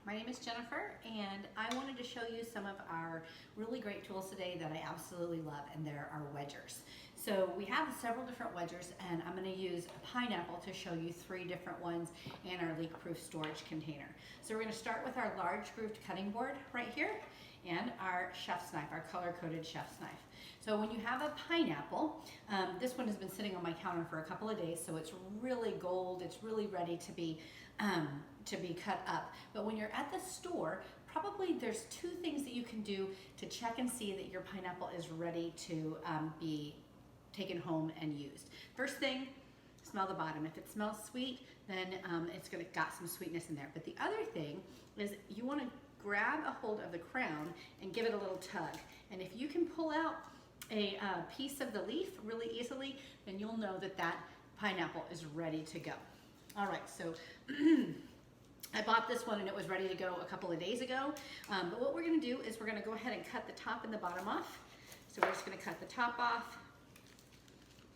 my name is Jennifer, and I wanted to show you some of our really great tools today that I absolutely love, and they're our wedgers. So we have several different wedgers, and I'm going to use a pineapple to show you 3 different ones in our leak-proof storage container. So we're going to start with our large grooved cutting board right here, and our chef's knife, our color-coded chef's knife. So when you have a pineapple, this one has been sitting on my counter for a couple of days, so it's really gold, it's really ready to be cut up. But when you're at the store, probably there's 2 things that you can do to check and see that your pineapple is ready to be taken home and used. First thing, smell the bottom. If it smells sweet, then it's got some sweetness in there. But the other thing is you want to grab a hold of the crown and give it a little tug. And if you can pull out a piece of the leaf really easily, then you'll know that that pineapple is ready to go. All right, so I bought this one and it was ready to go a couple of days ago. But what we're gonna do is we're gonna go ahead and cut the top and the bottom off. So we're just gonna cut the top off.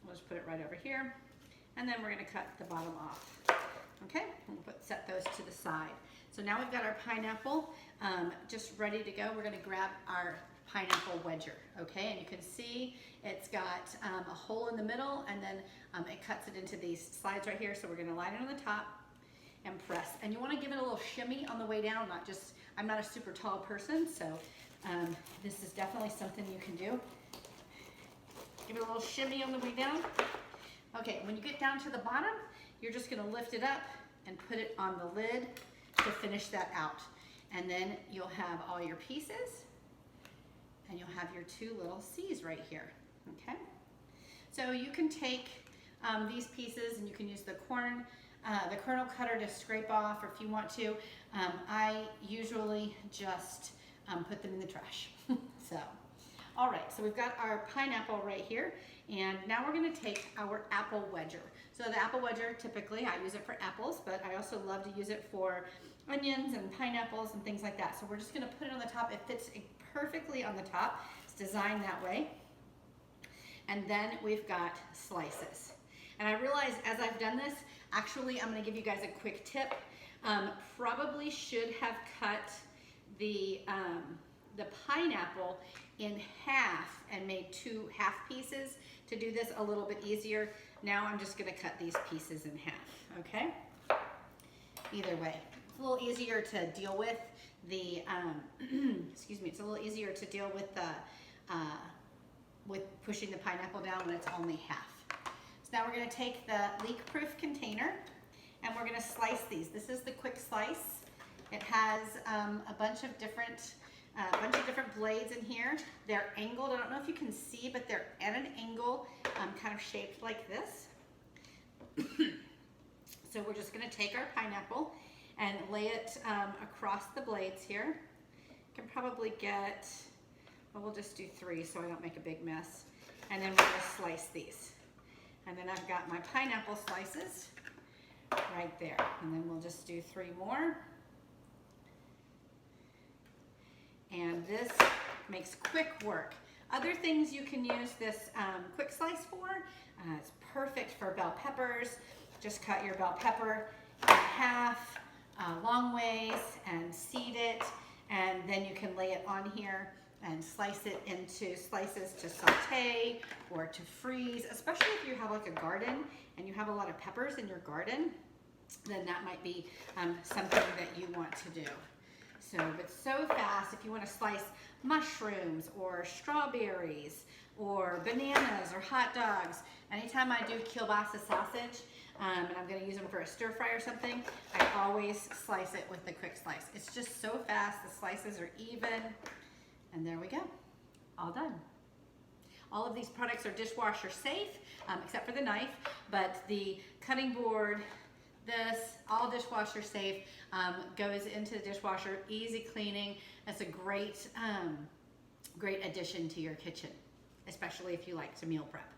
We'll just put it right over here. And then we're gonna cut the bottom off. Okay, and we'll set those to the side. So now we've got our pineapple just ready to go. We're gonna grab our pineapple wedger, okay? And you can see it's got a hole in the middle, and then it cuts it into these slides right here. So we're gonna line it on the top and press. And you wanna give it a little shimmy on the way down, I'm not a super tall person, so this is definitely something you can do. Give it a little shimmy on the way down. Okay, when you get down to the bottom, you're just gonna lift it up and put it on the lid to finish that out. And then you'll have all your pieces, and you'll have your 2 little C's right here, okay? So you can take these pieces and you can use the kernel cutter to scrape off, or if you want to. I usually just put them in the trash, so. All right, so we've got our pineapple right here, and now we're gonna take our apple wedger. So the apple wedger, typically I use it for apples, but I also love to use it for onions and pineapples and things like that. So we're just gonna put it on the top. It fits perfectly on the top. It's designed that way. And then we've got slices. And I realize as I've done this, actually I'm gonna give you guys a quick tip. Probably should have cut the pineapple in half and made 2 half pieces to do this a little bit easier. Now I'm just gonna cut these pieces in half, okay? Either way, it's a little easier to deal with the, excuse me, it's a little easier to deal with with pushing the pineapple down when it's only half. So now we're gonna take the leak-proof container and we're gonna slice these. This is the quick slice. It has a bunch of different blades in here. They're angled. I don't know if you can see, but they're at an angle, kind of shaped like this. So we're just gonna take our pineapple and lay it across the blades here. You can probably get, well, we'll just do 3 so I don't make a big mess. And then we're gonna slice these. And then I've got my pineapple slices right there. And then we'll just do 3 more. And this makes quick work. Other things you can use this quick slice for, it's perfect for bell peppers. Just cut your bell pepper in half, long ways, and seed it, and then you can lay it on here and slice it into slices to saute or to freeze, especially if you have like a garden and you have a lot of peppers in your garden, then that might be something that you want to do. So, but so fast, if you want to slice mushrooms or strawberries or bananas or hot dogs. Anytime I do kielbasa sausage, and I'm going to use them for a stir fry or something, I always slice it with the quick slice. It's just so fast, the slices are even, and there we go, all done. All of these products are dishwasher safe, except for the knife, but the cutting board, this, all dishwasher safe, goes into the dishwasher, easy cleaning. That's a great, great addition to your kitchen, especially if you like to meal prep.